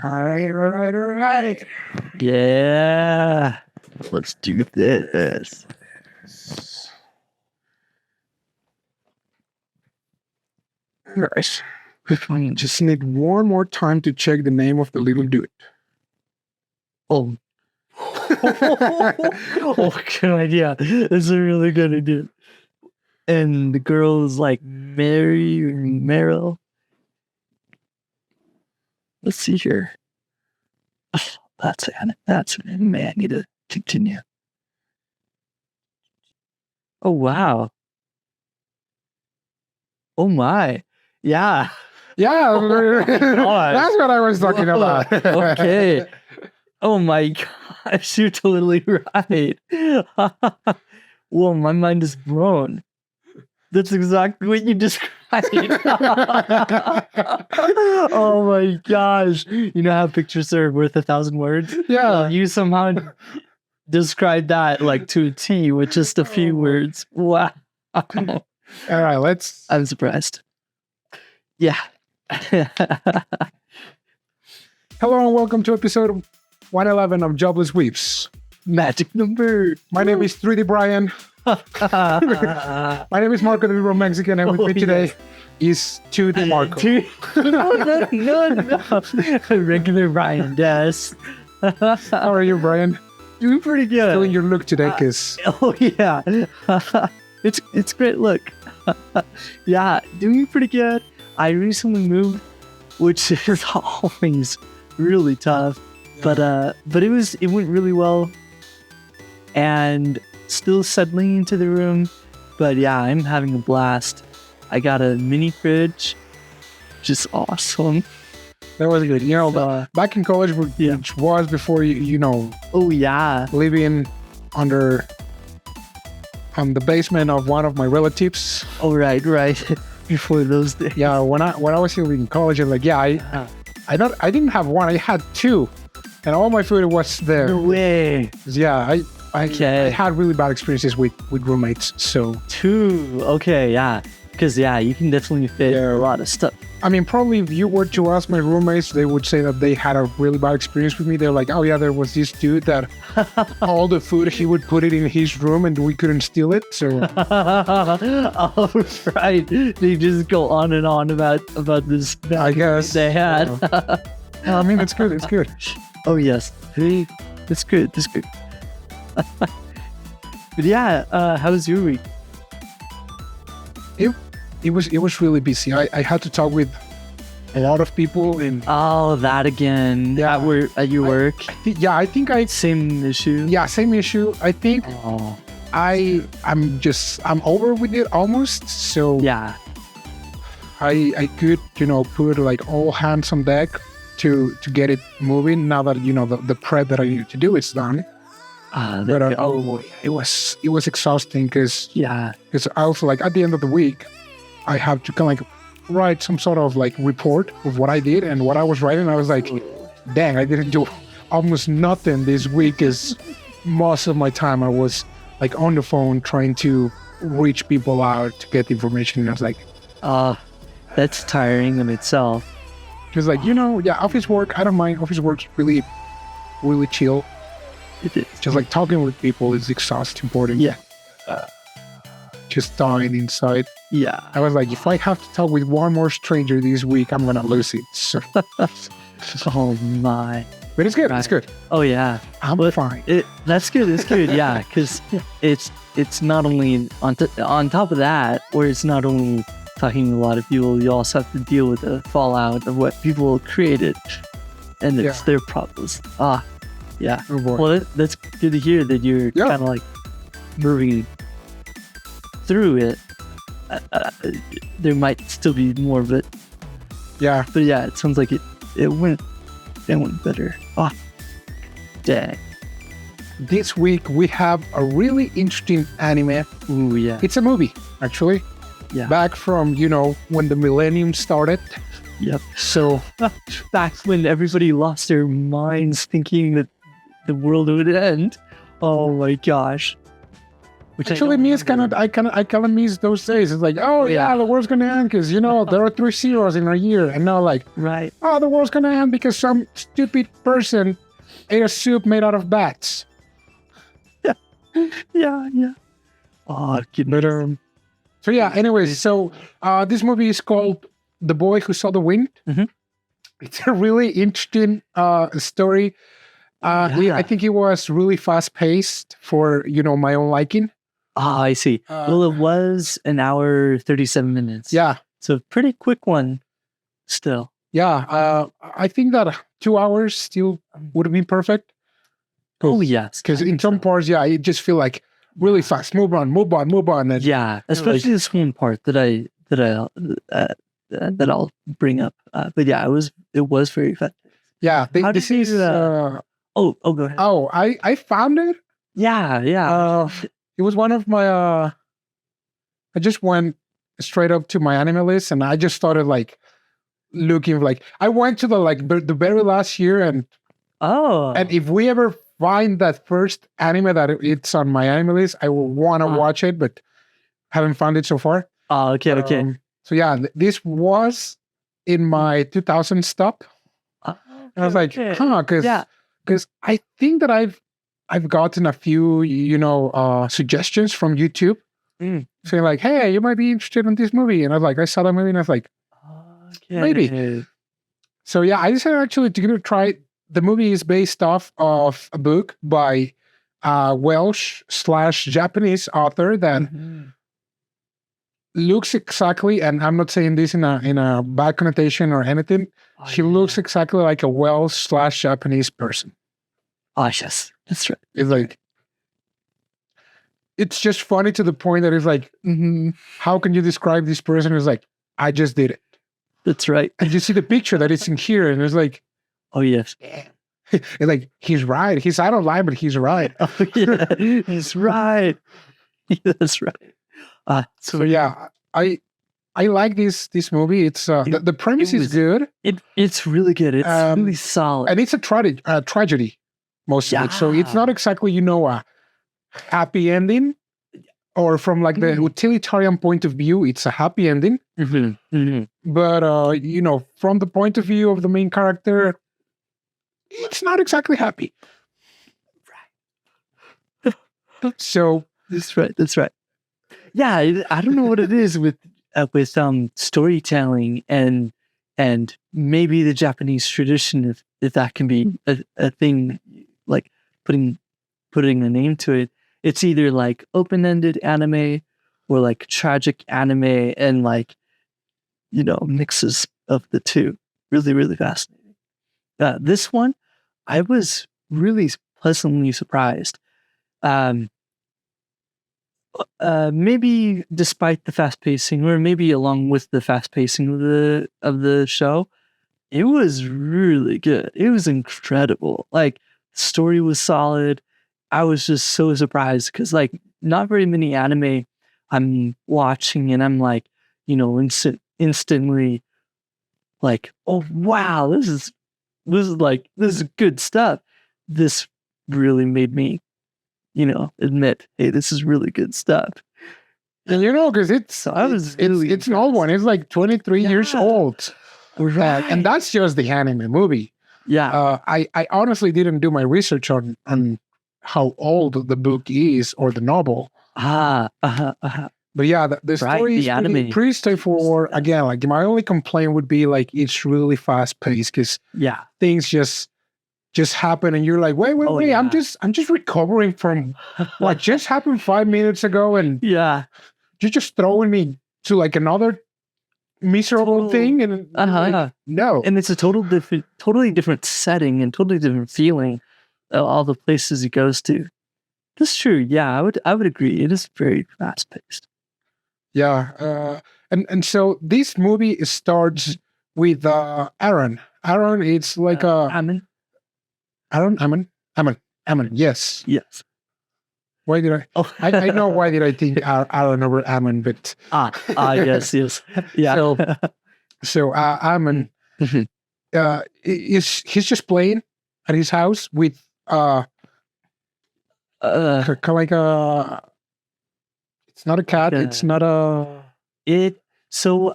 All right. Yeah. Let's do this. Guys, just need one more time to check the name of the little dude. Oh. Oh, good idea. That's a really good idea. And the girl is like Mary or Meryl. Let's see here. Oh, that's it. Man, I need to continue. Oh, wow. Oh, my. Yeah. Yeah, Oh that's what I was talking about. Okay. Oh my gosh, you're totally right. Whoa, my mind is blown. That's exactly what you described. Oh my gosh. You know how pictures are worth 1,000 words? Yeah. Well, you somehow described that like to a T with just a few words. Wow. All right, I'm surprised. Yeah. Hello and welcome to episode 111 of Jobless Weebs. Magic number. My name is 3D Brian. My name is Marco the Vivo Mexican, and with me today is 2D Marco. No. Regular Brian, yes. How are you, Brian? Doing pretty good. Doing your look today, because oh yeah, it's great look. Yeah, doing pretty good. I recently moved, which is always really tough, but it went really well, and still settling into the room. But yeah, I'm having a blast. I got a mini fridge, just awesome. that was good. You know, back in college, which was before you know. Oh yeah, living under the basement of one of my relatives. oh right. Before those days. Yeah, when I was in college, I'm like, yeah, I didn't have one, I had two, and all my food was there. No way. Yeah, I Okay. had really bad experiences with roommates. So Two. Okay, yeah. Because you can definitely fit a lot of stuff. I mean, probably if you were to ask my roommates, they would say that they had a really bad experience with me. They're like, oh yeah, there was this dude that all the food, he would put it in his room and we couldn't steal it. So Oh, right. They just go on and on about this. I guess They had. I mean, it's good. It's good. Oh yes. Hey, that's good. But yeah, how was your week? It was really busy. I had to talk with a lot of people, and Oh, that again. Yeah. At your work. I think I Same issue. yeah, same issue. I think Oh, I'm over with it almost. So yeah. I could, put like all hands on deck to get it moving now that the prep that I need to do is done. But it was exhausting because yeah. I also, like, at the end of the week I have to kind of like write some sort of like report of what I did, and what I was writing, I was like, dang, I didn't do almost nothing this week, because most of my time I was like on the phone trying to reach people out to get information, and I was like, That's tiring in itself. just like, office work, I don't mind. Office work's really, really chill. It is. Just like talking with people is exhausting. Yeah. Just dying inside. Yeah. I was like, if I have to talk with one more stranger this week, I'm gonna lose it. So, Oh my. but it's good. Right. It's good. Oh yeah. I'm But fine. That's good. It's good. Yeah, because it's not only on top of that, where it's not only talking to a lot of people, you also have to deal with the fallout of what people created, and it's their problems. Yeah. Oh boy. Well, that's good to hear that you're Yeah. kind of like moving through it. There might still be more of it, Yeah. but yeah, it sounds like it went better. Dang. This week we have a really interesting anime. Ooh, yeah. It's a movie, actually. Yeah. Back from, when the millennium started. Yep. So, Back when everybody lost their minds thinking that the world would end. Oh my gosh. Which Actually, me, it's I kind of miss those days. It's like, oh yeah, the world's gonna end because there are 3 zeros in a year, and now like, right. oh, the world's gonna end because some stupid person ate a soup made out of bats. Yeah. Oh, But so yeah. Anyways, so this movie is called "The Boy Who Saw the Wind." Mhm. It's a really interesting story. I think it was really fast paced for my own liking. I see. Well, it was an hour 37 minutes. Yeah, So pretty quick one, still. yeah. I think that 2 hours still would have been perfect. Oh yes, Because in some parts, yeah, you just feel like really fast. Move on. And, yeah, especially this one part that I'll bring up. But yeah, it was very fast. yeah. How This did is. you, Oh, go ahead. Oh, I found it. Yeah. It was one of my. I just went straight up to my anime list, and I just started like looking. Like I went to the very last year, and Oh. if we ever find that first anime that it's on my anime list, I will want to watch it, but haven't found it so far. Oh, okay. So yeah, this was in my 2000 stop. Oh, And I was like, because I think that I've gotten a few, suggestions from YouTube saying like, hey, you might be interested in this movie. And I was like, I saw that movie and I was like, maybe. So yeah, I decided actually to give it a try. The movie is based off of a book by Welsh/Japanese author that looks exactly, and I'm not saying this in a bad connotation or anything. She looks exactly like a Welsh/Japanese person. Oh yes, that's right. It's like, it's just funny to the point that it's like, how can you describe this person? It's like, I just did it. That's right. And you see the picture that is in here, and it's like, oh yes. It's like, he's right. He's out of line, but he's right. Oh yeah, he's right. That's right. So yeah, I like this movie. It's the premise is good. It's really good. It's really solid, and it's a tragedy most of it. So it's not exactly a happy ending, or from like the utilitarian point of view, it's a happy ending. But from the point of view of the main character, it's not exactly happy. Right. So that's right. Yeah, I don't know what it is with storytelling and maybe the Japanese tradition, if that can be a thing, like putting a name to it. It's either like open-ended anime or like tragic anime, and like mixes of the two. Really, really fascinating. This one, I was really pleasantly surprised. Maybe despite the fast pacing, or maybe along with the fast pacing of the show, it was really good. It was incredible. Like, the story was solid. I was just so surprised because like not very many anime I'm watching, and I'm like, instantly like, oh wow, this is good stuff. This really made me, admit, hey, this is really good stuff. And because it's an old one. It's like 23 years old. Right. And that's just the anime movie. Yeah. I honestly didn't do my research on how old the book is or the novel. But yeah, the story is pretty straightforward. Again, like my only complaint would be like it's really fast paced because things just happen, and you're like, wait, yeah. I'm just recovering from what just happened 5 minutes ago, and you're just throwing me to like another miserable thing, and no, and it's a totally different setting and totally different feeling. All the places he goes to. That's true. Yeah, I would agree. It is very fast paced. Yeah, and so this movie starts with Aaron. Aaron, it's like Amon. Amon. Yes. Why did I? Oh, I know why did I think Aaron over Amon, but yes, yeah. So Amon, he's just playing at his house with kind of like It's not a cat. Yeah. It's not a.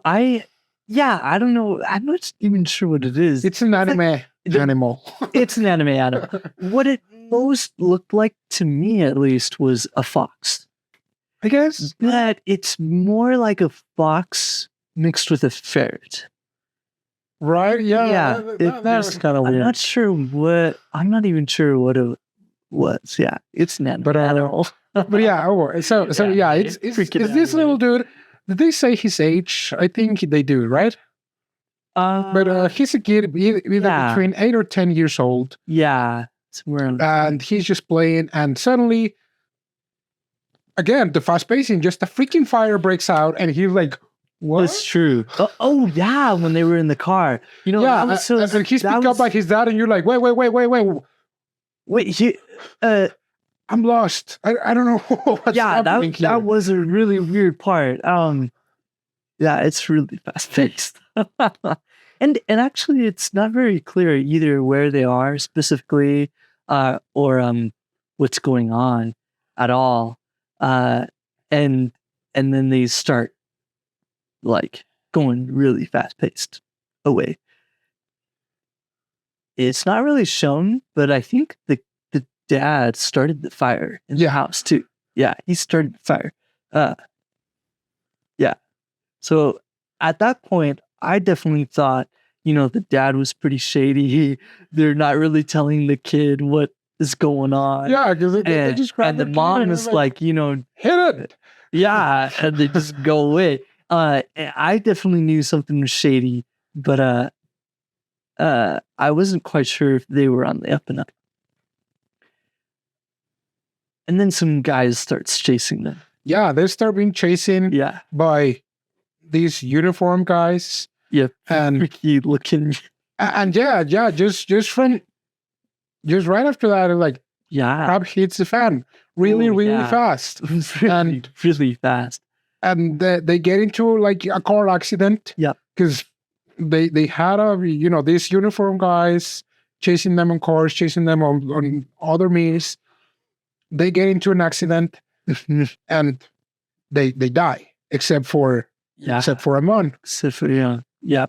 I don't know. I'm not even sure what it is. It's an anime animal. It's an anime animal. What it most looked like to me, at least, was a fox. I guess. But it's more like a fox mixed with a ferret. Right? Yeah. That's kind of I'm weird. not sure what. I'm not even sure what it was. Yeah, it's an anime animal. But yeah. So yeah. It's freaking this little anime. dude. Did they say his age? I think they do, right? But he's a kid, either yeah. between 8 or 10 years old. Yeah, And he's just playing, and suddenly, again, the fast pacing, just a freaking fire breaks out, and he's like, "What?" That's true. Oh yeah, when they were in the car, you know. Yeah, and he's picked up by his dad, and you're like, "Wait, wait, I'm lost. I don't know what's happening here." That was a really weird part. Yeah, it's really fast paced. and actually it's not very clear either where they are specifically or what's going on at all. And then they start like going really fast paced away. It's not really shown, but I think the dad started the fire in the house too. Yeah, he started the fire. Yeah. So at that point, I definitely thought, the dad was pretty shady. They're not really telling the kid what is going on. Yeah, because they just grab and the mom is like, hit it. Yeah, and they just go away. I definitely knew something was shady, but I wasn't quite sure if they were on the up and up. And then some guys starts chasing them. Yeah, they start being chasing by these uniform guys. Yeah, and freaky looking. And just right after that, like crap hits the fan really fast. Really fast. And they get into like a car accident. Yeah, because they had these uniform guys chasing them on cars, chasing them on other means. They get into an accident and they die, except for Amon. Yeah.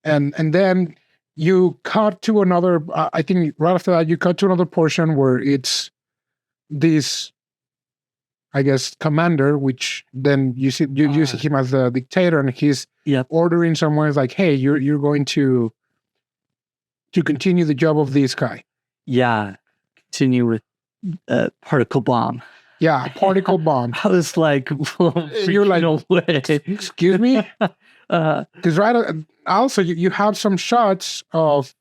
And then you cut to another. I think right after that, you cut to another portion where it's this, I guess, commander, which then you see him as the dictator, and he's ordering someone. Is like, hey, you're going to continue the job of this guy. Yeah, continue with particle bomb. Yeah, particle bomb. I was like, you're like, no way. Excuse me? Because also you have some shots of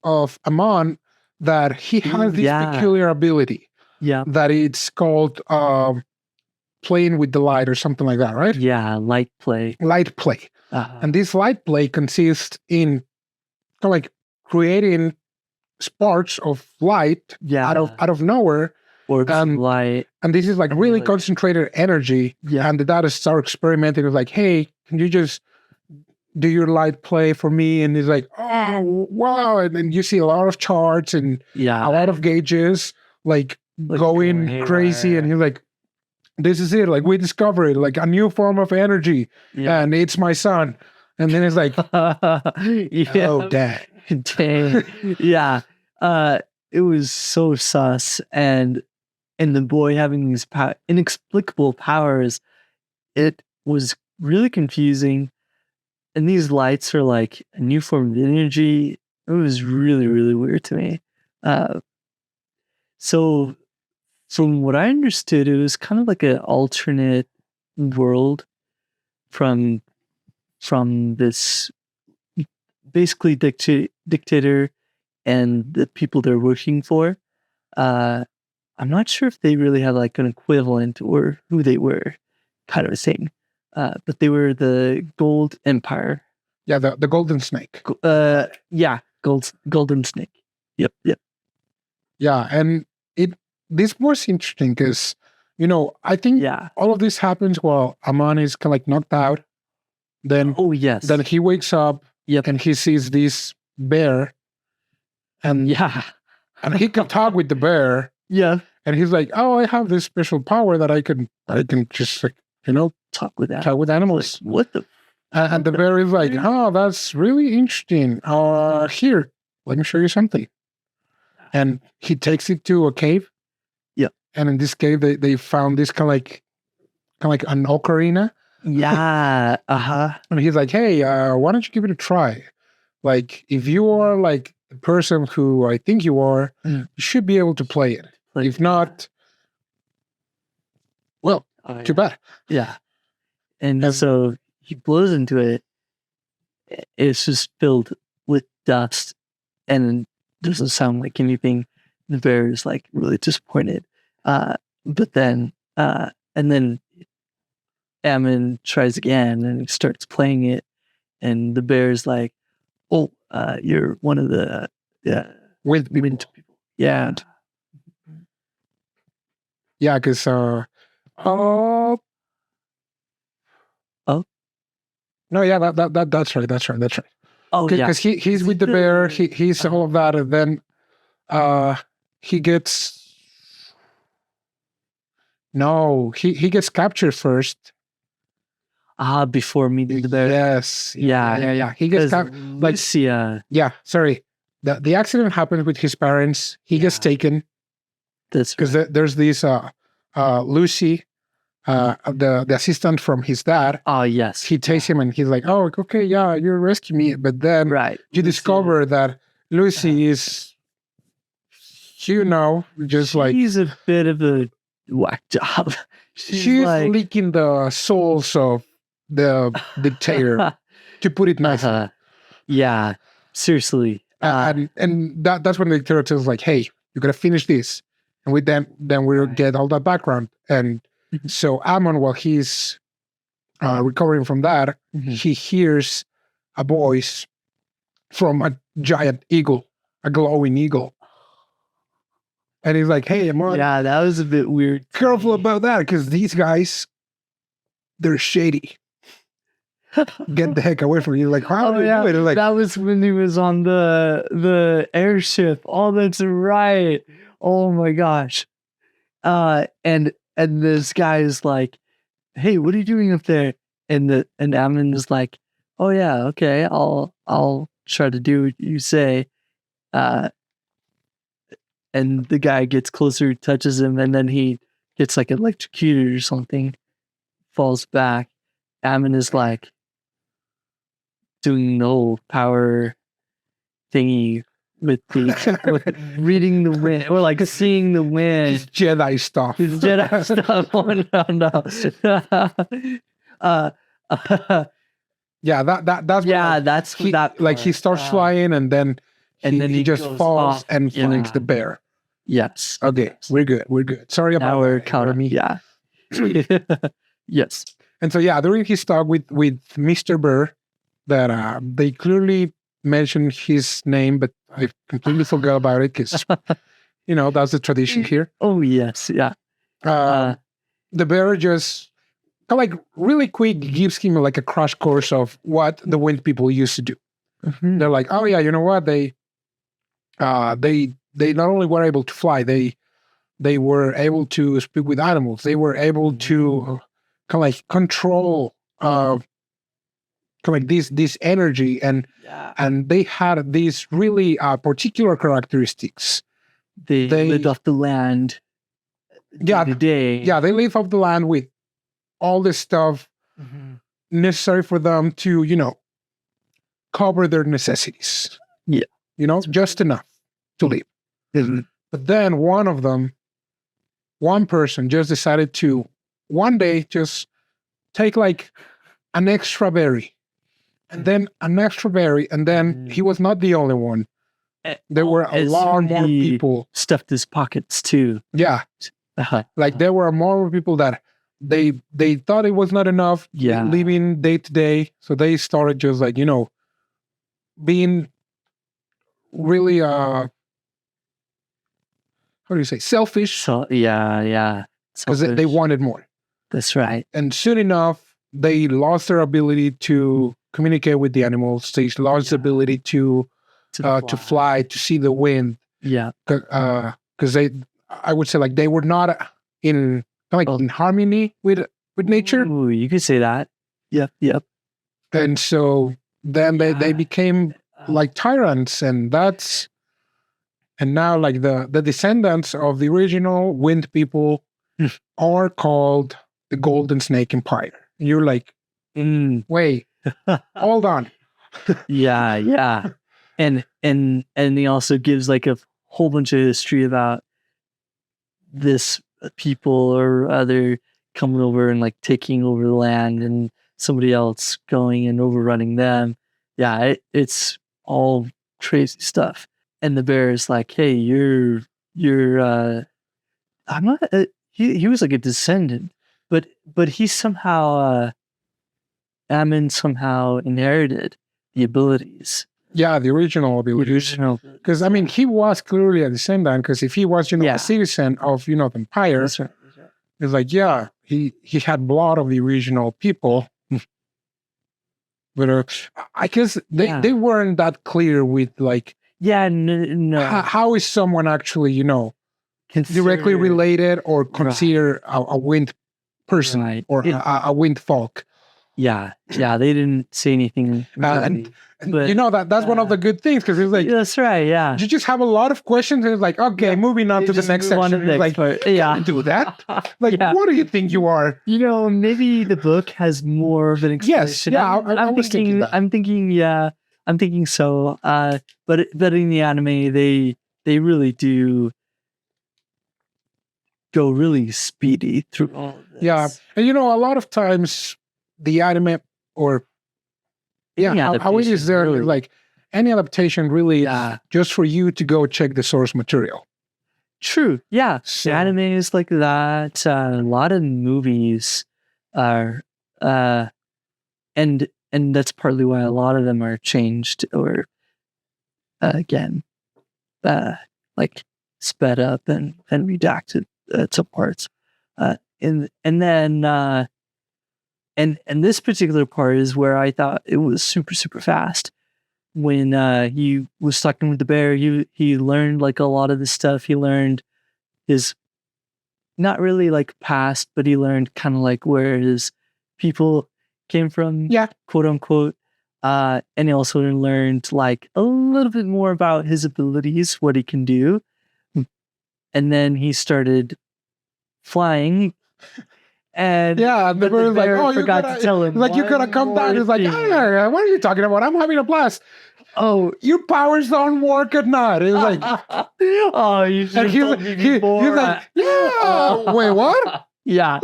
Amon that he has this peculiar ability. Yeah. That it's called playing with the light or something like that, right? Yeah, light play. Light play. And this light play consists in kind of like creating sparks of light out of nowhere. Orbs of light. And this is like really concentrated energy. Yeah. And the data start experimenting with like, hey, can you just do your light play for me? And he's like, oh, wow. And then you see a lot of charts and a lot of gauges like going crazy. And he's like, this is it. Like, we discovered like a new form of energy. And it's my son. And then it's like, oh, dang. Dang. Yeah. It was so sus. And the boy having these inexplicable powers, it was really confusing. And these lights are like a new form of energy. It was really, really weird to me. So from what I understood, it was kind of like an alternate world from this basically dictator and the people they're working for. I'm not sure if they really have like an equivalent or who they were, kind of a thing. But they were the Gold Empire. Yeah, the Golden Snake. Golden Snake. Yep. Yeah, and this was interesting because, I think all of this happens while Amon is kind of like knocked out. Then, then he wakes up and he sees this bear. And and he can talk with the bear. Yeah. And he's like, oh, I have this special power that I can just like talk with that. talk with animals. Like, what the? And the bear is like, oh, that's really interesting. Here, let me show you something. And he takes it to a cave. Yeah. And in this cave, they found this kind of like an ocarina. Yeah. And he's like, hey, why don't you give it a try? Like, if you are like the person who I think you are, you should be able to play it. If not, well, too bad. Yeah. And so he blows into it. It's just filled with dust and doesn't sound like anything. The bear is like really disappointed. But then, and then Amon tries again and starts playing it. And the bear's like, oh, you're one of the With wind people. Yeah. Yeah, because no, yeah, that's right. Oh, yeah. Because he's with the bear, he's all of that, and then he gets he gets captured first. Before meeting the bear. Yes. Yeah. He gets like Lucia. yeah, sorry. The accident happened with his parents. He gets taken. That's because there's this Lucy, the assistant from his dad. Oh, yes. He takes him and he's like, oh, okay, yeah, you rescue me. But then you discover that Lucy is, just like... She's a bit of a whack job. She's like, leaking the souls of the dictator, to put it nicely. Yeah, seriously. And that's when the dictator tells like, hey, you got to finish this. And then we'll get all that background. And so Amon, while he's recovering from that, he hears a voice from a giant eagle, a glowing eagle. And he's like, hey, Amon. Yeah, that was a bit weird. Careful about that, because these guys, they're shady. Get the heck away from you. Like, how do you do it? Like, that was when he was on the airship. Oh, that's right. Oh my gosh. And this guy is like, hey, what are you doing up there? And Amon is like, oh yeah, okay, I'll try to do what you say. And the guy gets closer, touches him, and then he gets like electrocuted or something, falls back. Amon is like doing the whole power thingy with reading the wind, or like seeing the wind. His Jedi stuff. His Jedi stuff. Oh no. Yeah, that's that's that. Like he starts flying, and then he just falls and flanks the bear. Yes. Okay, we're good. Sorry about our counter. me. Yeah. Yes. And so during his talk with Mr. Bear, that they clearly mentioned his name, but I completely forgot about it because that's the tradition here. Oh yes, yeah. The bear just kind of like really quick gives him like a crash course of what the wind people used to do. Mm-hmm. They're like, oh yeah, you know what? They not only were able to fly, they were able to speak with animals. They were able to kind of like control kind of like this energy, and they had these really particular characteristics. They lived off the land. Day. Yeah, they live off the land with all this stuff necessary for them to cover their necessities. Yeah, just enough to live. Mm-hmm. But then one person just decided to one day just take like an extra berry, and then an extra berry, and then he was not the only one. There were a lot more people. Stuffed his pockets too. Yeah, like there were more people that they thought it was not enough. Yeah, living day to day, so they started just like being really how do you say, selfish? So yeah, because they wanted more. That's right. And soon enough, they lost their ability to communicate with the animals. They lost the ability to fly, to see the wind. Yeah. Because I would say like they were not in in harmony with with nature. Ooh, you could say that. Yep. And so then they Yeah. became like tyrants, and now like the descendants of the original wind people are called the Golden Snake Empire. And you're like, wait, hold on. Yeah. And he also gives like a whole bunch of history about this people or other coming over and like taking over the land and somebody else going and overrunning them. Yeah, it's all crazy stuff. And the bear is like, hey, you're I'm not he was like a descendant, but he somehow Amon somehow inherited the abilities. Yeah, the original abilities. Because I mean, he was clearly a descendant. Because if he was, a citizen of, the empire, That's right. it's like, yeah, he had blood of the original people. But I guess they weren't that clear with like, no. How is someone actually, directly related or considered a wind person or a wind folk? Yeah, they didn't say anything. And that's one of the good things, because it's like, that's right, yeah. You just have a lot of questions, and it's like, okay, moving on to the next section. It's like, do that? Like, what do you think you are? Maybe the book has more of an explanation. Yes, yeah, I was thinking that. I'm thinking so. But in the anime, they really do go really speedy through all of this. Yeah, and a lot of times the anime or how it is there, really, like any adaptation really just for you to go check the source material. True. Yeah. So, the anime is like that. A lot of movies are and that's partly why a lot of them are changed or again like sped up and redacted to parts. And then and this particular part is where I thought it was super, super fast. When he was talking with the bear, he learned like a lot of the stuff. He learned his not really like past, but he learned kind of like where his people came from, quote unquote. And he also learned like a little bit more about his abilities, what he can do. And then he started flying. And the bird was like, "Oh, you forgot to tell him. Like, you could have come down." He's like, "What are you talking about? I'm having a blast." Oh, your powers don't work at night. It's like, oh, you should have told me before. He's like, yeah. Wait, what? Yeah.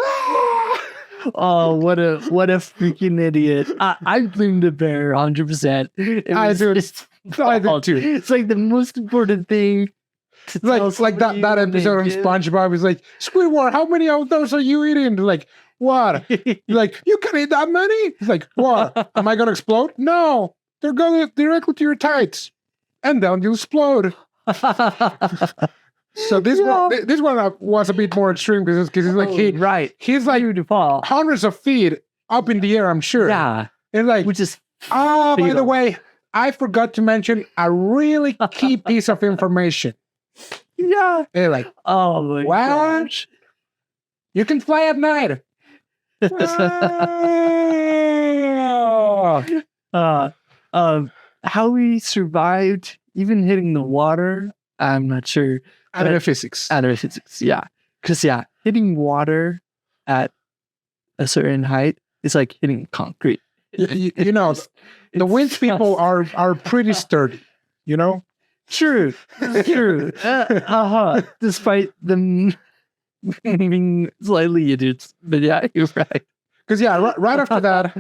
Oh, what a freaking idiot! I blame the bear 100%. I do too. It's like the most important thing. Like that episode of SpongeBob is like, Squidward, how many of those are you eating? Like, what? Like, you can eat that many? He's like, what? Am I gonna explode? No, they're going directly to your tights, and then you explode. So this one was a bit more extreme because it's like he's like hundreds of feet up in the air, I'm sure. Yeah, and like which is by the way, I forgot to mention a really key piece of information. Yeah. They're like, oh my gosh. You can fly at night. How he survived even hitting the water, I'm not sure. Out of physics, yeah. Because hitting water at a certain height is like hitting concrete. The wind people are pretty sturdy, True. Despite them being slightly idiots. But yeah, you're right. Because right after that,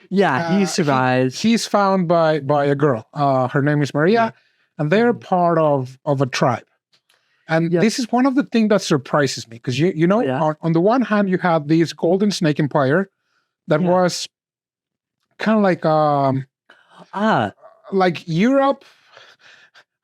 he survives. He's found by a girl. Her name is Maria, and they're part of a tribe. And this is one of the things that surprises me, because on the one hand you have this Golden Snake Empire that was kind of like Europe.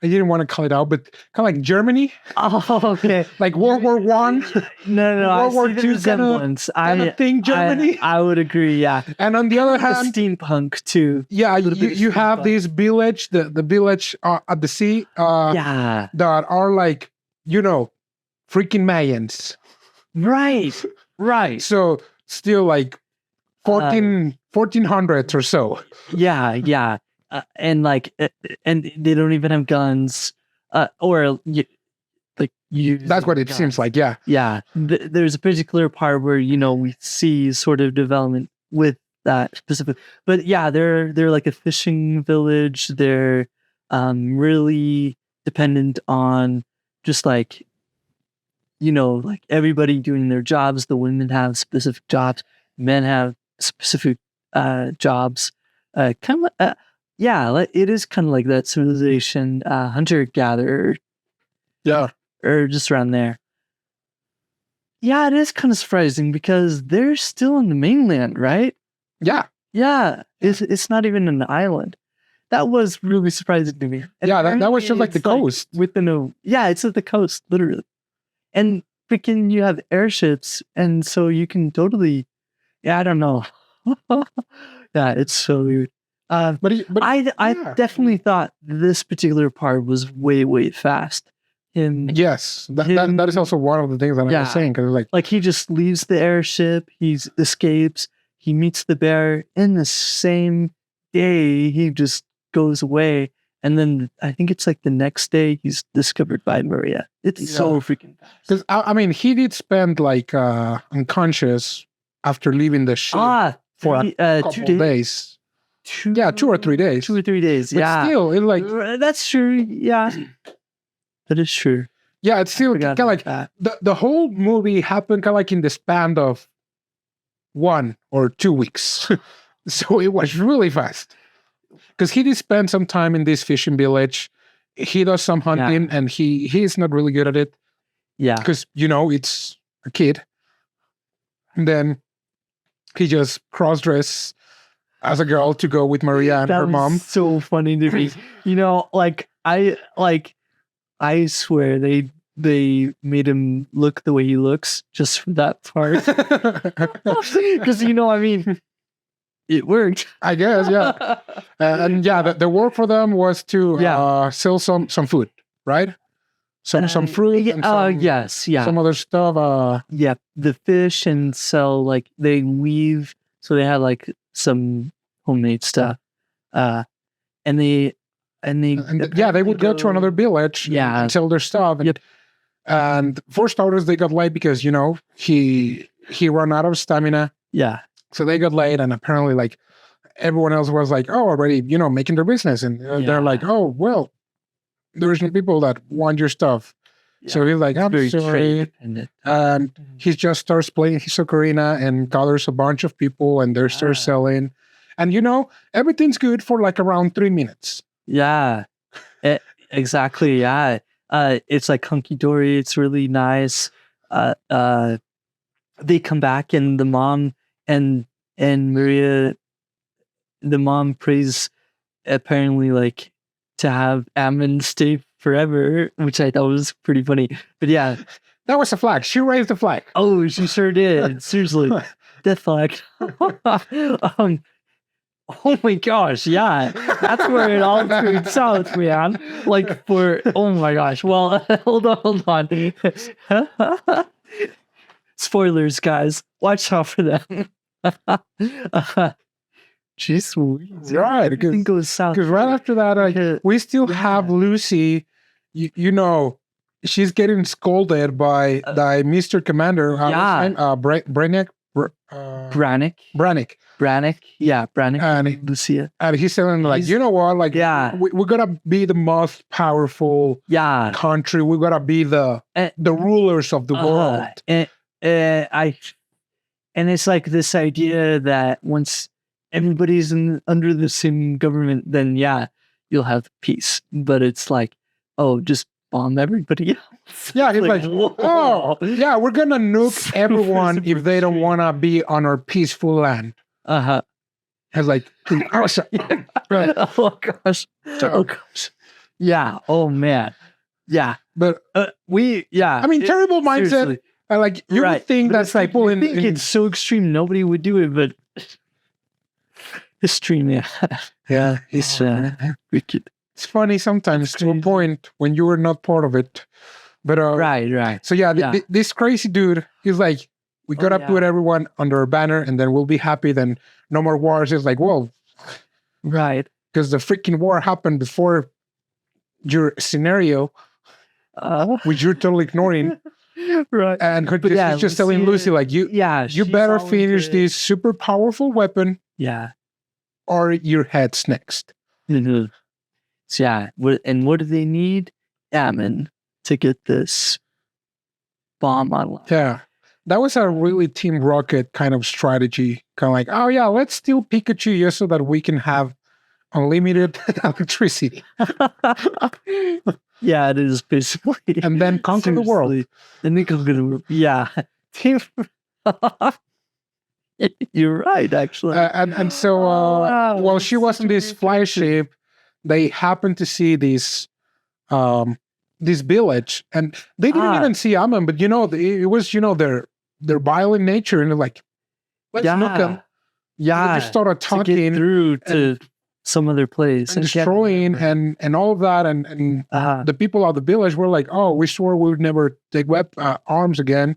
I didn't want to call it out, but kind of like Germany. Oh, okay. Like World War One. No. World War II resemblance. Kind of thing, Germany. I would agree, yeah. And on the other hand, steampunk too. Yeah, you have this village, the village at the sea. That are like, freaking Mayans. Right. So still like 1400s or so. Yeah. And like, and they don't even have guns, or like That's what it guns. seems like. Yeah. Yeah, there's a particular part where we see sort of development with that specific, but yeah, they're like a fishing village. They're really dependent on just like like everybody doing their jobs. The women have specific jobs, men have specific jobs. Kind of yeah, it is kind of like that civilization, hunter gatherer, Yeah. or just around there. Yeah, it is kind of surprising because they're still on the mainland, right? Yeah. Yeah, it's not even an island. That was really surprising to me. And Yeah, that was just like the apparently coast. It's at the coast, literally. And freaking you have airships, and so you can totally, I don't know. Yeah, it's so weird. But I yeah. definitely thought this particular part was way fast. Yes, that is also one of the things that I was saying, because like he just leaves the airship, he escapes, he meets the bear in the same day, he just goes away, and then I think it's like the next day he's discovered by Maria. It's so freaking fast. Because I mean, he did spend like unconscious after leaving the ship for a couple days. 2 or 3 days. 2 or 3 days. But still, it's like that's true. Yeah. That is true. Yeah, it's still kind of like the whole movie happened kind of like in the span of 1 or 2 weeks. So it was really fast. Because he did spend some time in this fishing village. He does some hunting, and he's not really good at it. Yeah. Because, it's a kid. And then he just cross-dressed as a girl to go with Maria and her mom. So funny to me. I swear they made him look the way he looks just for that part. Because I mean, it worked. I guess, yeah. And yeah, the work for them was to sell some food, right? Some fruit and some other stuff. The fish, and sell, like, they weave, so they had like some homemade stuff. And they would go to another village and sell their stuff. And for starters, they got late because, he ran out of stamina. Yeah. So they got late, and apparently, like, everyone else was like, already, making their business. And they're like, oh, well, there's no people that want your stuff. Yeah. So he's like, I'm sorry. And he just starts playing his ocarina and gathers a bunch of people, and they start selling. And, everything's good for like around 3 minutes. Yeah, exactly. Yeah. It's like hunky-dory. It's really nice. They come back, and the mom and Maria, the mom prays apparently like to have Amon stay forever, which I thought was pretty funny. But yeah. That was a flag. She raised the flag. Oh, she sure did. Seriously. Death flag. Oh my gosh, yeah. That's where it all turned south, man. Like oh my gosh. Well, hold on. Spoilers, guys. Watch out for them. Jeez Louise. Right. Everything goes south. Because right after that, we still have Lucy. She's getting scolded by Mr. Commander. Brannick. Yeah, Brannick. And Lucia. And he's telling like, you know what? Like, we gotta be the most powerful country. We gotta be the rulers of the world. And it's like this idea that once everybody's under the same government, then you'll have peace. But it's like, just bomb everybody else. Yeah, he's like, we're gonna nuke everyone if they don't wanna be on our peaceful land. I was like, right. Oh gosh. Yeah. Oh man. Yeah. But I mean, terrible mindset. Seriously. Like, you would think that's like people it's so extreme nobody would do it, but extreme, it's wicked. It's funny sometimes to a point when you were not part of it. But right. So this crazy dude, he's like, We gotta put everyone under a banner, and then we'll be happy. Then no more wars. It's like, well, Right. because the freaking war happened before your scenario, which you're totally ignoring. Right. And But he's just telling Lucy, like, you she's better all finish into it. this super powerful weapon, Yeah. or your head's next. Mhm. So yeah, what do they need? Amon to get this bomb online. Yeah. That was a really Team Rocket kind of strategy. Kind of like, oh yeah, let's steal Pikachu just so that we can have unlimited electricity. Yeah, it is basically. And then conquer the world. Seriously. And then conquer the world. Yeah. Team. You're right, actually. And so Wow, while that's she was in such a this great flagship, they happened to see this village, and they didn't even see Amon, but it was they're violent nature, and they're like, let's nuke them. Yeah. They just started To get talking through to some other place and destroying and all of that, and the people of the village were like, oh, we swore we would never take arms again,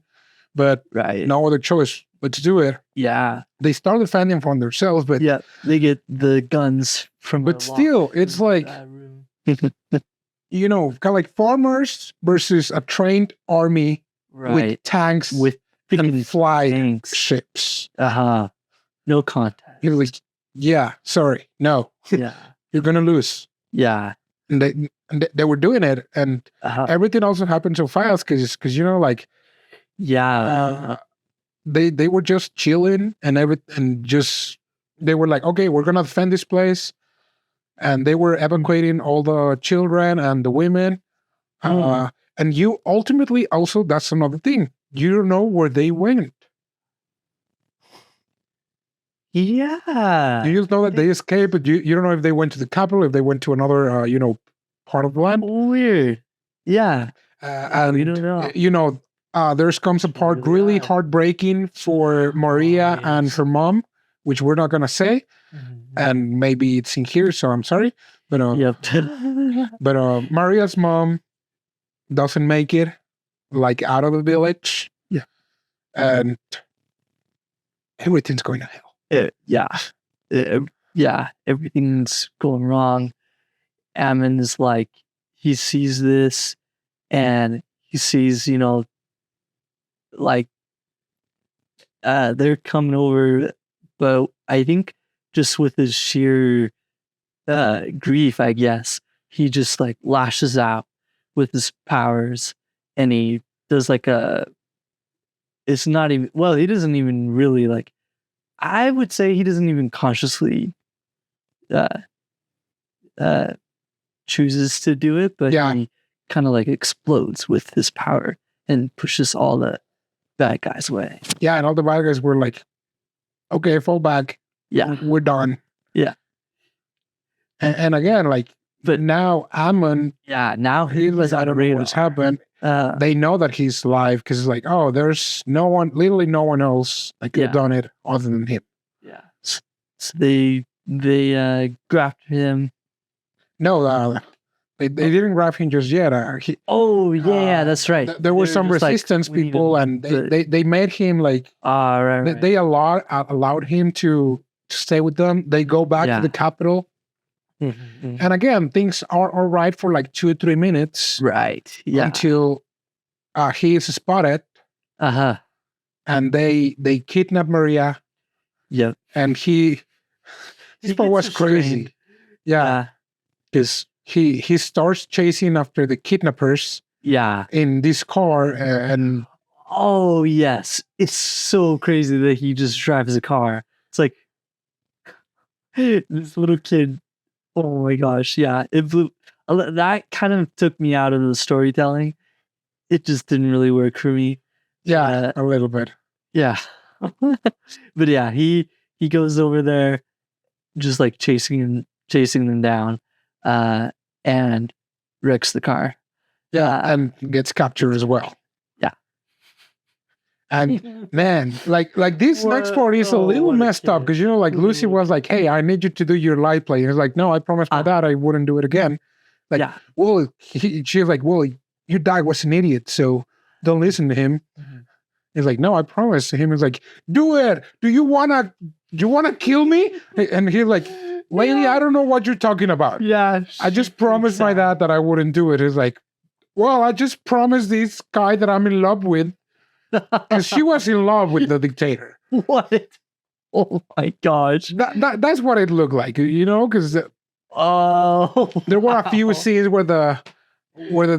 but right. no other choice but to do it. Yeah. They started fending for themselves, but Yeah, they get the guns from. But still, it's like kind of like farmers versus a trained army with tanks with and fly tanks. ships. No contest. You're like, yeah, sorry, no, Yeah. you're gonna lose. Yeah. And they were doing it, and everything also happened so fast because like they were just chilling and just they were like, okay, we're gonna defend this place, and they were evacuating all the children and the women. And you ultimately also, that's another thing, you don't know where they went. Yeah. You just know that they escaped, but you don't know if they went to the capital, if they went to another part of the land. Weird. Yeah. And we don't know. There's comes a part really heartbreaking for Maria and her mom, which we're not gonna say, and maybe it's in here, so I'm sorry. But but Maria's mom doesn't make it, like, out of the village. Yeah, and everything's going to hell. Yeah, everything's going wrong. Amon is like, he sees this, and he sees, like, they're coming over, but I think just with his sheer grief, I guess, he just like lashes out with his powers, and he does like it's not even, well, he doesn't even really, like, I would say he doesn't even consciously chooses to do it, but he kind of like explodes with his power and pushes all the bad guys away. Yeah, and all the bad guys were like, okay, fall back. Yeah. We're done. Yeah. And again, like, but now Amon, now he's I don't know what's happened. They know that he's alive because it's like, oh, there's literally no one else that could have done it other than him. Yeah. So they grafted him. No, they didn't grab him just yet. That's right. There were some resistance people, and they made him like. Right. They allowed him to stay with them. They go back to the capital. And again, things are all right for like 2 or 3 minutes. Right. Yeah. Until he is spotted. And they kidnap Maria. Yep. And this part was crazy. Yeah. Because he starts chasing after the kidnappers. Yeah. In this car and. Oh yes, it's so crazy that he just drives a car. It's like this little kid. Oh my gosh, yeah, it blew. That kind of took me out of the storytelling. It just didn't really work for me. Yeah, a little bit. Yeah, but yeah, he goes over there, just like chasing them down, and wrecks the car. Yeah, and gets captured as well. And man, like this next part is a little messed up because like Lucy was like, "Hey, I need you to do your light play," and he's like, "No, I promised my dad I wouldn't do it again." Like, well, she's like, "Well, your dad was an idiot, so don't listen to him." He's like, no, I promise. Him is like, do it. Do you wanna kill me? And he's like, lady, I don't know what you're talking about. Yeah. I just promised my dad that I wouldn't do it. He's like, well, I just promised this guy that I'm in love with. Because she was in love with the dictator. What? Oh my gosh. That's what it looked like, you know, because there were a few scenes where the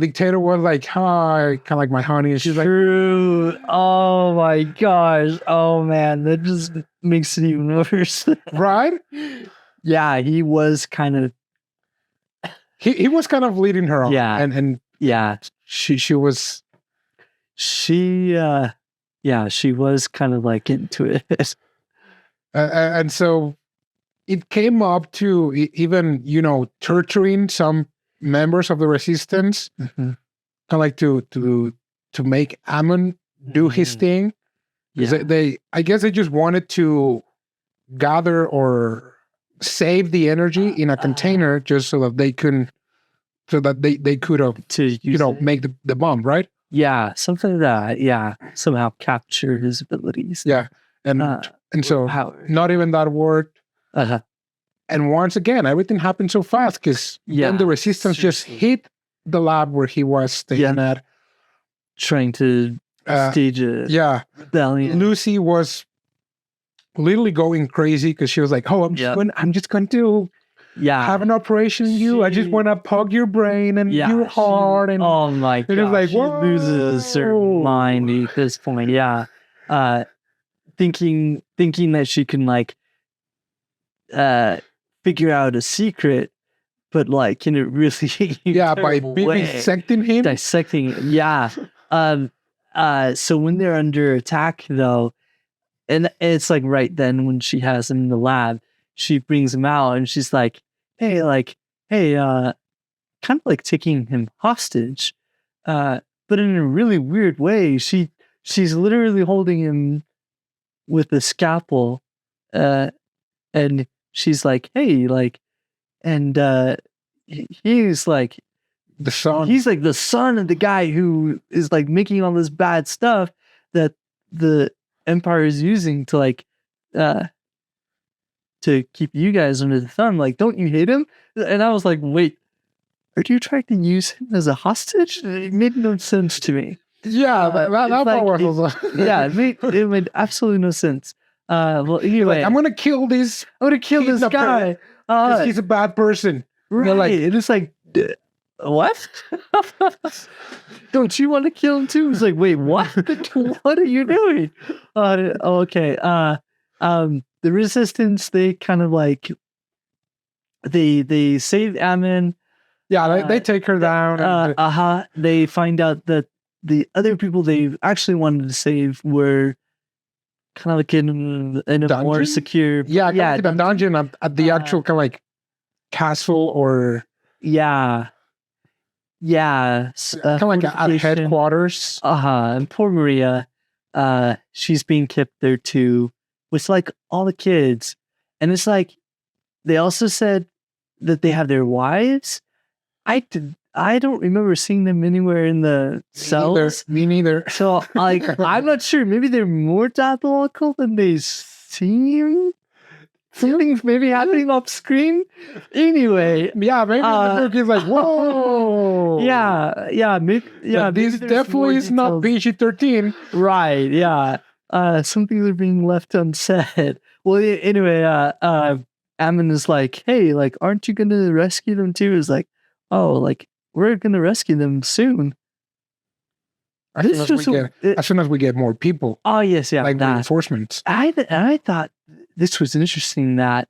dictator was like, hi, kind of like my honey. And she's like, true. Oh my gosh. Oh man, that just makes it even worse. right? Yeah, he was kind of. He was kind of leading her on. Yeah. And yeah, she was. She was kind of like into it. And so it came up to even, you know, torturing some members of the resistance, kind of like to make Amon do his thing. Yeah. I guess they just wanted to gather or save the energy in a container just so that they could have, to you know, it. make the bomb, right? Yeah, something like that. Yeah, somehow capture his abilities. Yeah. And so power. not even that worked. Uh-huh. And once again, everything happened so fast because then the resistance just hit the lab where he was staying at. Trying to stage a rebellion. Lucy was literally going crazy because she was like, oh, I'm just going to have an operation on you. I just want to pug your brain and your heart. And oh my god. It was like, she loses her mind at this point. Yeah. Thinking that she can like figure out a secret, but like in a really by dissecting him. So when they're under attack though, and it's like right then when she has him in the lab, she brings him out and she's like, hey, kind of like taking him hostage, but in a really weird way. She's literally holding him with a scalpel, and she's like, hey, like, and he's like the son. He's like the son of the guy who is like making all this bad stuff that the Empire is using to like to keep you guys under the thumb. Like, don't you hate him? And I was like, wait, are you trying to use him as a hostage? It made no sense to me. Yeah, that part was. Yeah, it made absolutely no sense. Well, anyway, like, I'm gonna kill this. I'm gonna kill this guy. He's a bad person. Right. Like, and it's like, what? Don't you want to kill him too? It's like, wait, what? What are you doing? Okay. The resistance, they kind of like, they save Amon. Yeah, they take her down. They find out that the other people they actually wanted to save were kind of like in a more secure. Yeah, in a dungeon at the actual kind of like castle or. Yeah. Yeah. Kind of like at headquarters. And poor Maria, she's being kept there too with like all the kids. And it's like, they also said that they have their wives. I don't remember seeing them anywhere in the cells. Me neither. So like, I'm not sure. Maybe they're more diabolical than they seem. Something's maybe happening off screen. Anyway, yeah, maybe the book is like, whoa, this definitely is not PG-13, right? Yeah, some things are being left unsaid. Well, anyway, Amon is like, hey, like, aren't you gonna rescue them too? Is like, oh, like, we're gonna rescue them soon. As soon as we get more people. Oh yes, yeah, like reinforcements. I thought this was interesting that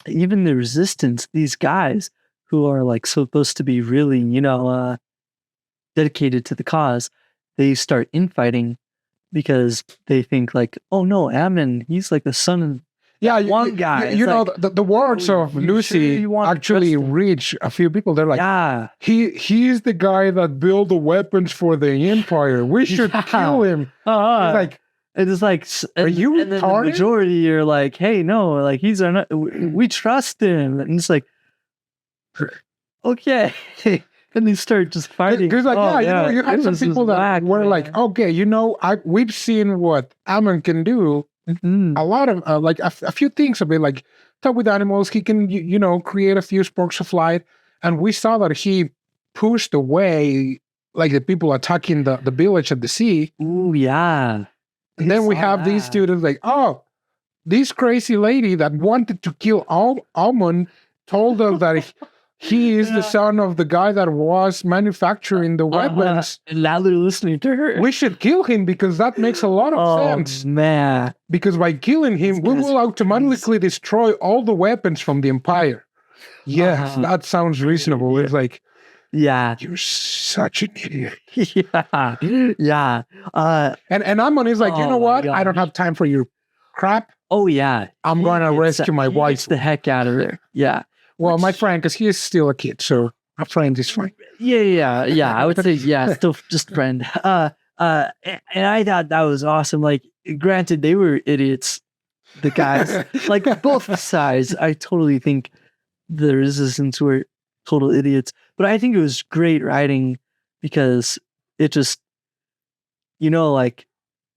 even the resistance, these guys who are like supposed to be really, dedicated to the cause, they start infighting because they think like, oh no, Amon, he's like the son of one guy. You know, the words of Lucy actually reach a few people. They're like, yeah, he's the guy that built the weapons for the Empire. We should kill him. It's like, are you retarded? And then the majority are like, hey, no, like we trust him. And it's like, okay. and they start just fighting. Because like, Oh, you have it some was just people that whack, were man. like, okay, we've seen what Amon can do. Mhm. A lot of like a few things a bit like talk with animals. He can create a few sparks of light, and we saw that he pushed away like the people attacking the village at the sea. Ooh, yeah. And then we saw have these that. students like, oh, this crazy lady that wanted to kill Almond told us that he is the son of the guy that was manufacturing the weapons. And now they're listening to her. We should kill him because that makes a lot of sense. Man. Because by killing him, we will automatically destroy all the weapons from the Empire. Yes, that sounds reasonable. It's like, Yeah. you're such an idiot. Yeah. Yeah. And Amon is like, you Oh know my what? gosh. I don't have time for your crap. Oh, yeah. I'm going to rescue my He wife. gets the heck out of there. Yeah. Well, my friend, because he is still a kid, so a friend is fine. Yeah. I would say, yeah, still just friend. And I thought that was awesome. Like, granted, they were idiots. The guys, like both sides, I totally think the resistance were total idiots. But I think it was great writing because it just, like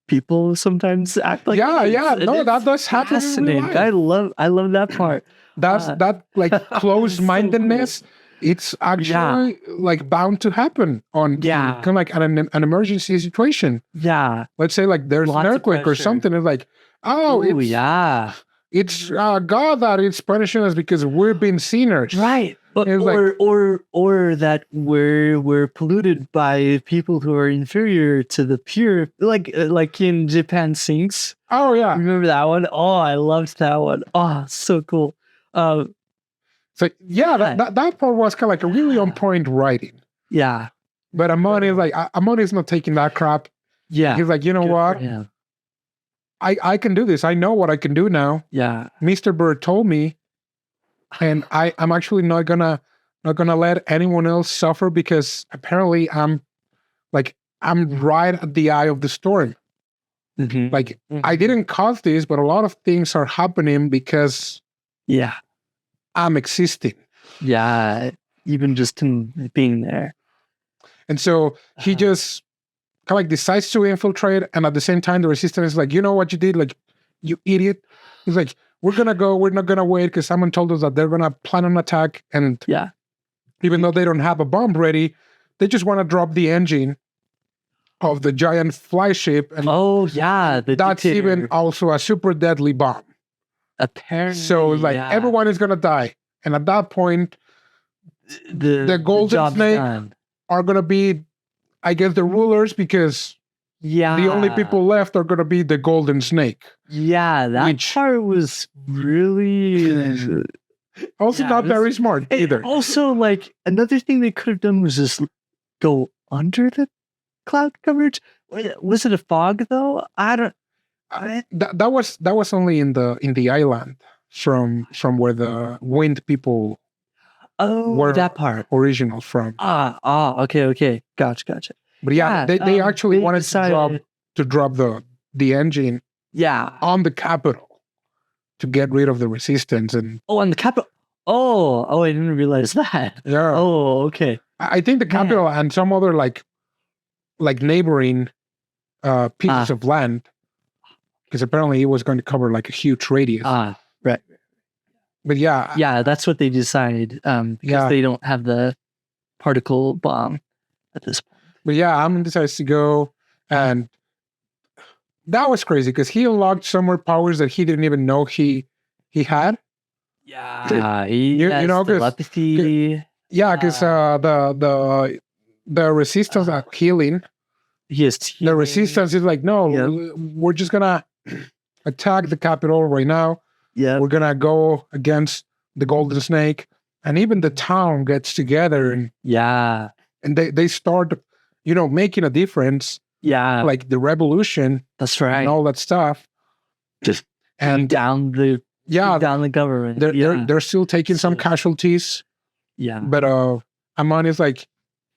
people sometimes act like idiots, and no, it's that does happen in real fascinating. life. I love that part. That like closed-mindedness. It's actually like bound to happen on kind of like an emergency situation. Yeah. Let's say like there's Lots an of earthquake or pressure. something. It's like, oh, Ooh, it's God that is punishing us because we're being sinners. right. But, It's or that we're polluted by people who are inferior to the pure, like in Japan Sinks. Oh yeah. Remember that one? Oh, I loved that one. Oh, so cool. So that part was kind of like a really on point writing. Yeah. But Amon is like, Amon is not taking that crap. Yeah. He's like, you know Good what? for him. I can do this. I know what I can do now. Yeah. Mr. Bird told me, and I'm actually not gonna let anyone else suffer because apparently I'm right at the eye of the storm. Mhm. Like I didn't cause this, but a lot of things are happening because I'm existing. Yeah. Even just him being there. And so he just kind of like decides to infiltrate, and at the same time the resistance is like, you know what you did, like you idiot. He's like, we're gonna go, we're not gonna wait because someone told us that they're gonna plan an attack, and even though they don't have a bomb ready, they just want to drop the engine of the giant fly ship, and that's even also a super deadly bomb. Apparently, so like everyone is gonna die, and at that point the golden snake are gonna be, I guess, the rulers, because the only people left are gonna be the golden snake. Yeah, that part was really also not very smart either. Also, like another thing they could have done was just go under the cloud coverage. Was it a fog though? I don't. That was only in the island from where the wind people were that part original from. Okay, gotcha. But they actually wanted to drop the engine on the capital to get rid of the resistance. And on the capital. Oh, I didn't realize that. Yeah. Oh, okay. I think the capital and some other like neighboring pieces of land, because apparently it was going to cover like a huge radius. Right. But yeah, that's what they decided, because they don't have the particle bomb at this point. But Amon decides to go, and that was crazy because he unlocked some more powers that he didn't even know he had. Yeah, he has telepathy. Yeah, because the resistance are healing. The resistance is like, no, we're just gonna attack the capital right now. Yeah, we're gonna go against the golden snake, and even the town gets together, and they start, making a difference. Yeah, like the revolution. That's right, and all that stuff. And down the government. They're still taking some casualties. Yeah, but Amon is like,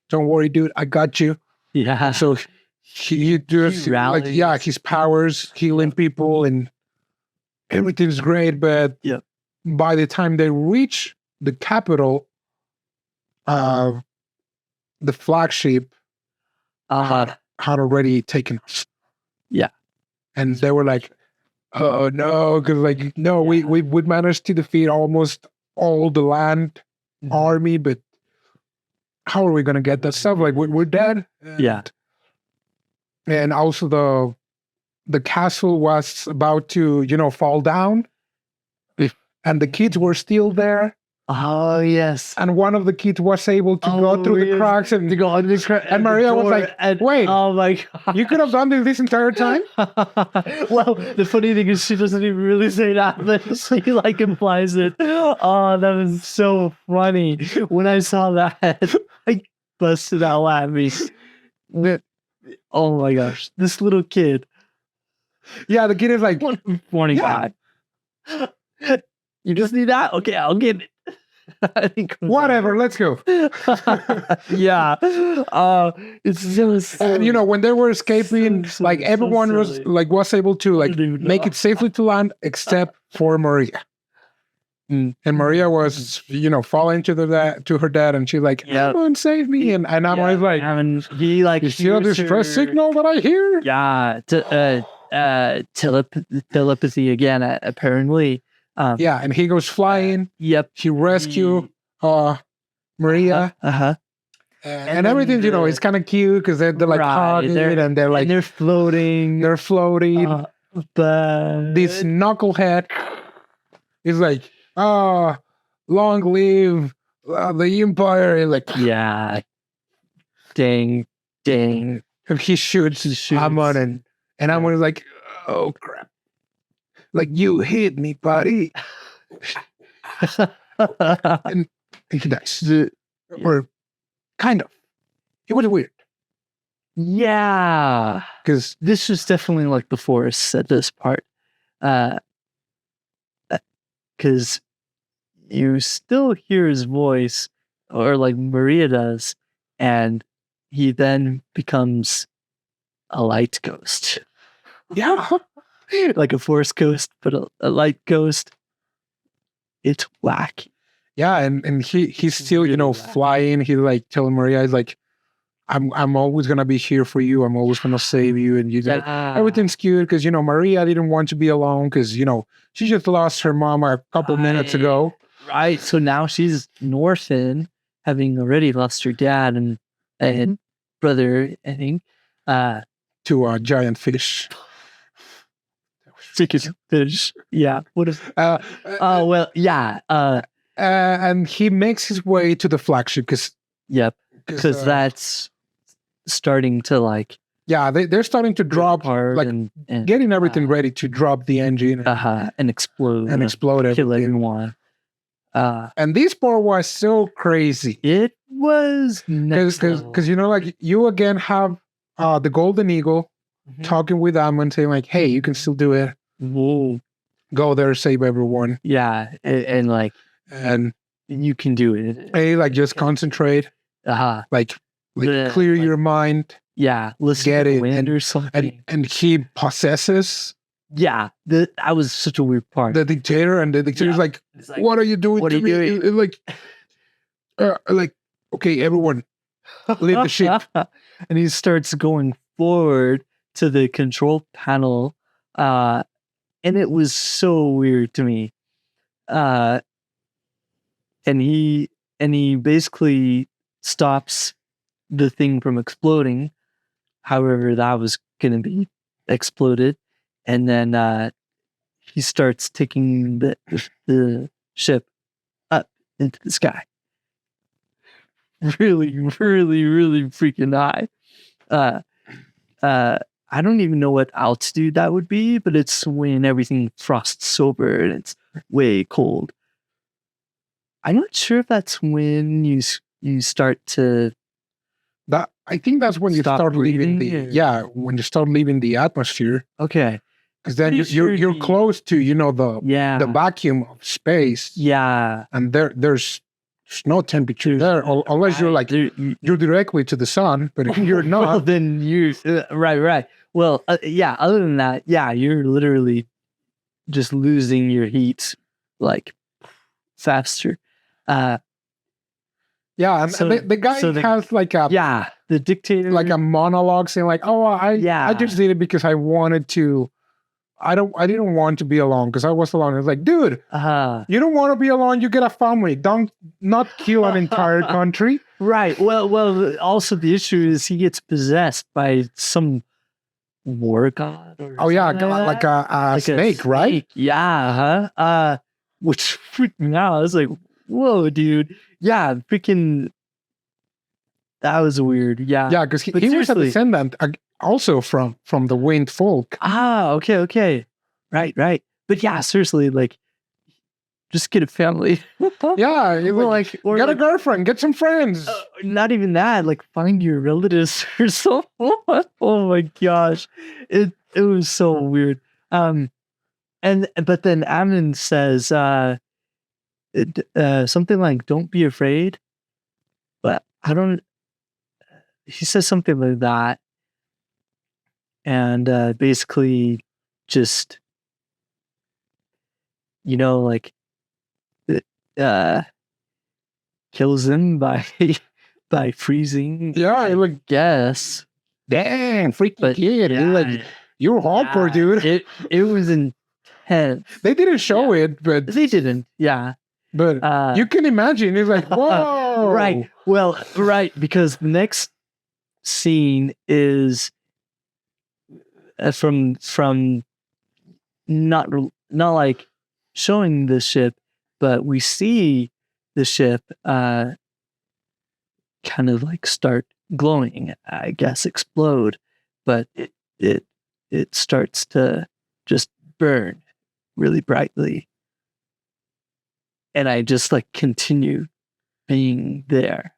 don't worry, dude, I got you. Yeah. So he does like his powers healing people and everything's great. But by the time they reach the capital, the flagship had already taken off. Yeah. And they were like, oh no, because like no, we would manage to defeat almost all the land army, but how are we gonna get that stuff? Like we're dead. Yeah. And also the castle was about to, fall down. And the kids were still there. Oh yes. And one of the kids was able to go through the cracks and to go under the crack. And Maria was like, wait, oh my god. You could have done this entire time? Well, the funny thing is she doesn't even really say that, but she like implies it. Oh, that was so funny. When I saw that, I busted out laughing. Oh my gosh. This little kid. Yeah, the kid is like, funny guy. You just need that? Okay, I'll get it. I think whatever, let's go. Yeah. It's just when they were escaping, like everyone was silly. was able to make it safely to land except for Maria. And Maria was, falling to her dad, and she's like, Yep. "Come on, save me!" And I'm always like, he like, "You see a hears distress her- signal that I hear?" Yeah, telepathy again. Apparently, Yeah, and he goes flying. Yep. He rescue Maria, and everything. It's kind of cute because they're like hugging and they're like and they're floating. they're floating. But This knucklehead is like, "Oh, long live the Empire!" And like, yeah, dang. and he shoots Amon, and Amon is like, "Oh crap! Like you hit me, buddy," and he dies, or kind of. It was weird Yeah, because this was definitely like the forest at this part, because you still hear his voice, or like Maria does, and he then becomes a light ghost. yeah, Like a forest ghost, but a light ghost. It's wacky. yeah, and he's still really wacky. flying. He's like telling Maria, he's like, I'm always gonna be here for you. I'm always gonna save you, and everything's cute because Maria didn't want to be alone because she just lost her mom a couple minutes ago. Right. So now she's an orphan, having already lost her dad and brother, I think. To a giant fish. Freaking fish. Yeah. What if? Oh well. Yeah. And he makes his way to the flagship because Yep. Because that's starting to they're starting to drop apart and and getting everything ready to drop the engine and explode and explode kill everything. everyone. And this part was so crazy It was because you again have the Golden Eagle talking with Amon, saying like, "Hey, you can still do it. Whoa. Go there, save everyone." Yeah, and you can do it. Hey, just concentrate, like clear your mind. Yeah, listen Get to the it, wind or something. And he possesses Yeah, that was such a weird part. the dictator, and the dictator's like, "What are you doing? What are you doing?" Like, okay, everyone, leave the ship. And he starts going forward to the control panel, and it was so weird to me. And he basically stops the thing from exploding. However, that was going to be exploded, and then he starts taking the ship up into the sky. Really, really, really freaking high. I don't even know what altitude that would be, but it's when everything frosts over and it's way cold. I'm not sure if that's when you start to. I think that's when you Stop start leaving breathing, when you start leaving the atmosphere, Okay. because then Pretty sure you're close to the vacuum of space, Yeah. and there's no temperature there unless you're like you're directly to the sun, but if you're not, Well, then you right. Well, yeah. Other than that, yeah, you're literally just losing your heat like faster. Yeah, and So- the guy so the- has like a Yeah, the dictator. like a monologue saying like, "Oh, I Yeah. just did it because I wanted to. I didn't want to be alone because I was alone." It's like, dude, you don't want to be alone. You get a family. Don't not kill an entire country. Right. Well. Also, the issue is he gets possessed by some war god. Or Oh yeah, something like that. a Like a snake, right? snake. Yeah. Huh. Which freaked me out. I was like, "Whoa, dude! Yeah, freaking." That was weird. Yeah. Yeah, because he But was a seriously- descendant also from the Wind folk. Okay. Right. But yeah, seriously, like, just get a family. Yeah, he Well, like, or get a like, girlfriend, get some friends. not even that. Like, find your relatives or something. Oh my gosh, it was so weird. But then Amon says something like, "Don't be afraid," but I don't. He says something like that, and basically just, like, uh, kills him by by freezing. Yeah, I like, guess. damn, freaking But kid. yeah, Like, you're hardcore, yeah, dude. It was intense. They didn't show it, but They didn't. Yeah. you can imagine. It's like, whoa, Right. Well, right, because the next scene is from not like showing the ship, but we see the ship kind of like start glowing, I guess explode, but it starts to just burn really brightly. And I just like continue being there.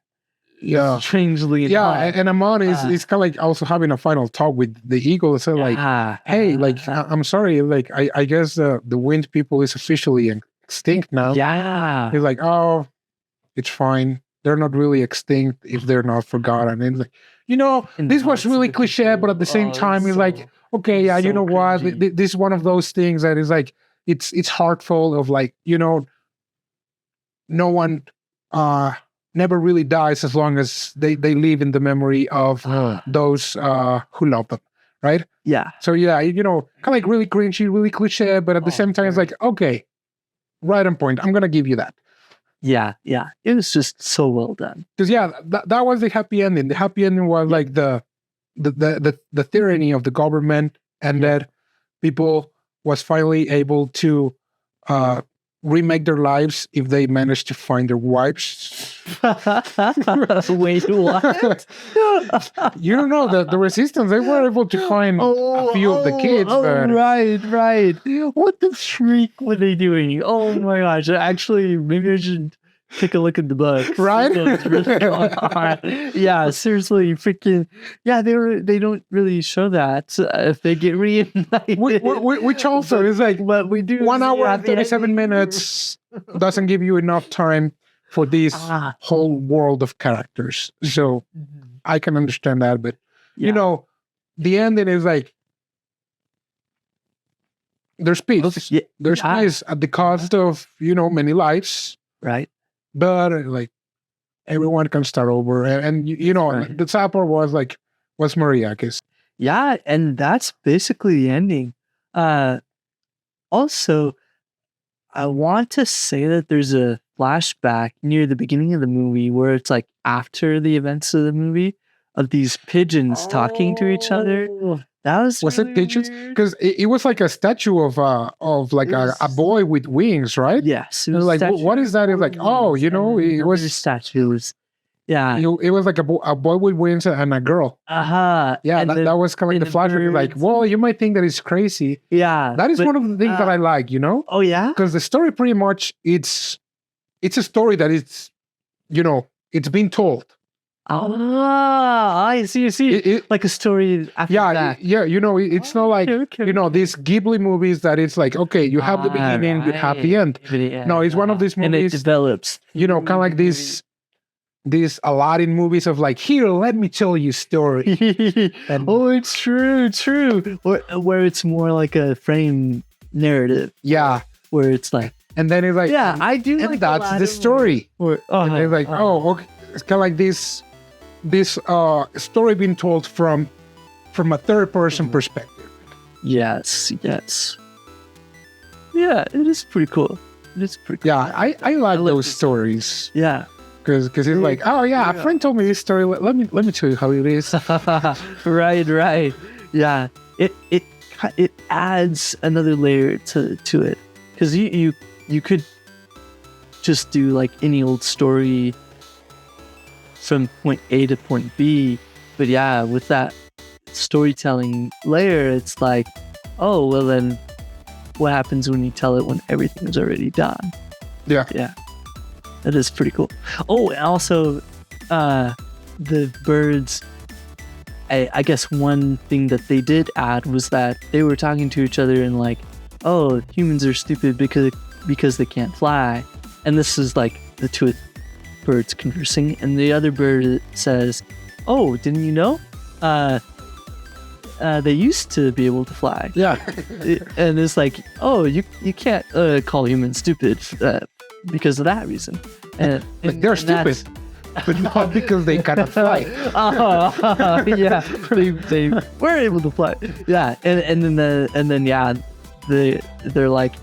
Yeah. Strangely Yeah, enough. and Amon is kind of like also having a final talk with the eagle. So like, hey, like I'm sorry, like I guess the wind people is officially extinct now. Yeah. He's like, oh, it's fine. They're not really extinct if they're not forgotten. And like, And this was that's really the cliche, but at the same time, he's like, okay, yeah, you so know what? cringy. This is one of those things that is like, it's heartful of like, no one never really dies as long as they live in the memory of those who love them, right? Yeah. So yeah, kind of like really cringy, really cliche, but at the same time, it's like, okay, right on point. I'm gonna give you that. Yeah. It was just so well done. Because yeah, that was the happy ending. The happy ending was like the tyranny of the government, and that people was finally able to remake their lives if they managed to find their wives. Wait, what? You don't know the resistance. They were able to find a few of the kids. But Right. What the freak were they doing? Oh my gosh. Actually, maybe I should take a look at the book. Right? What's really going on. Yeah, seriously, freaking. Yeah, they don't really show that if they get reunited. which also is like But we do 1 see hour at and the 37 ending. minutes doesn't give you enough time for this whole world of characters. So I can understand that, but Yeah. the ending is like there's peace. Yeah. There's peace at the cost of many lives, Right. but like everyone can start over. And Right. the sad part was Maria, because Yeah, and that's basically the ending. Also, I want to say that there's a flashback near the beginning of the movie where it's like after the events of the movie of these pigeons talking to each other. That was it really pigeons? weird. Because it was like a statue of like It a was- boy with wings, right? Yes, it And was like, statue what is that? It's like, oh, and it was another statues. Yeah. it was like a boy with wings and a girl. Yeah, And that was kind of like and the flashback. Like, birds. well, you might think that it's crazy. Yeah. That is but- one of the things that I like, Oh yeah. because the story pretty much it's a story that it's it's been told. I see. Like a story after that. It's not like Okay. these Ghibli movies that it's like, okay, you have the beginning, you have the end. No, it's one of these And it movies, develops. kind of like these Aladdin movies of like, here, let me tell you a story. And- Oh, it's true. Where it's more like a frame narrative, Yeah, where it's like, and then it's like, yeah, I do. and like that's Aladdin the story. Or, And it's like, oh, okay. it's kind of like this story being told from a third person perspective. Yes. Yeah, it is pretty cool. It is pretty cool. Yeah, I like those stories Yeah. because it's like, oh yeah, a friend told me this story. Let me tell you how it is. Right. Yeah. It adds another layer to it, because you could just do like any old story from point A to point B, but yeah, with that storytelling layer, it's like, oh well, then what happens when you tell it when everything's already done? Yeah. That is pretty cool. Oh, and also the birds, I guess one thing that they did add was that they were talking to each other and like, oh, humans are stupid because they can't fly. And this is like the two birds conversing, and the other bird says, oh, didn't you know? They used to be able to fly. Yeah. And it's like, oh, you can't call humans stupid because of that reason. And They're stupid, but not because they cannot fly. Yeah, they were able to fly. Yeah, and then they're like,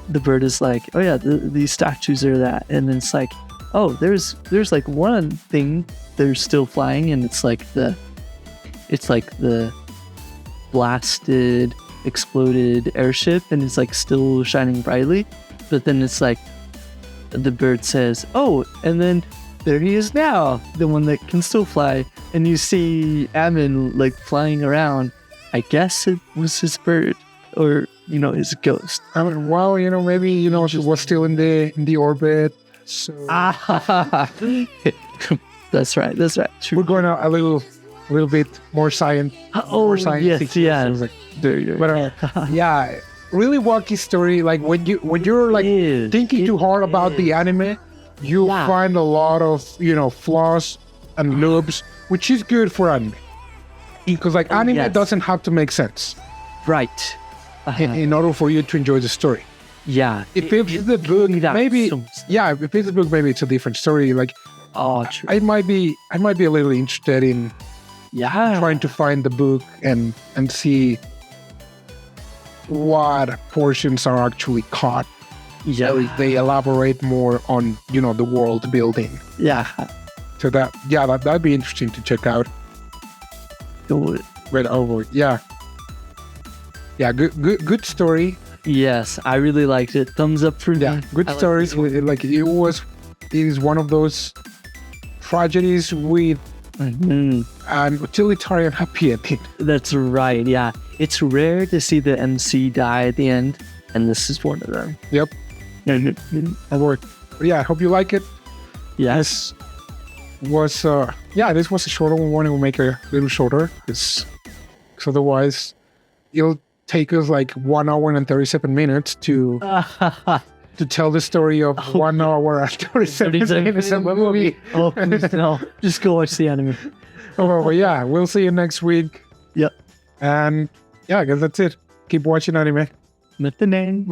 the bird is like, oh yeah, these statues are that, and then it's like, oh, there's like one thing they're still flying, and it's like the blasted, exploded airship, and it's like still shining brightly. But then it's like the bird says, oh, and then there he is now, the one that can still fly, and you see Amon like flying around. I guess it was his bird, or his ghost. I mean, well, maybe she was still in the orbit. So that's right. True. we're going a little bit more science. More science. Yes. But yeah, really wacky story. Like when you're like thinking too hard about the anime, you find a lot of flaws and loops, which is good for anime, because like anime doesn't have to make sense, right? In order for you to enjoy the story. Yeah. If it's the book, maybe if it's the book, maybe it's a different story. Like, true. I might be a little interested in trying to find the book and see what portions are actually caught. Yeah. So they elaborate more on the world building. Yeah. So that'd be interesting to check out. Good. Yeah, good story. Yes, I really liked it. Thumbs up for me. Good stories. Like it is one of those tragedies with an utilitarian happy ending. That's right. Yeah, it's rare to see the MC die at the end, and this is one of them. Yep. I worked. Yeah, I hope you like it. Yes. This was a shorter one. We'll make it a little shorter because otherwise it'll take us like 1 hour and 37 minutes to tell the story of 1 hour and 37 minutes of a movie. Oh, please no. Just go watch the anime. Well, yeah, we'll see you next week. Yep. And yeah, I guess that's it. Keep watching anime. Mete name.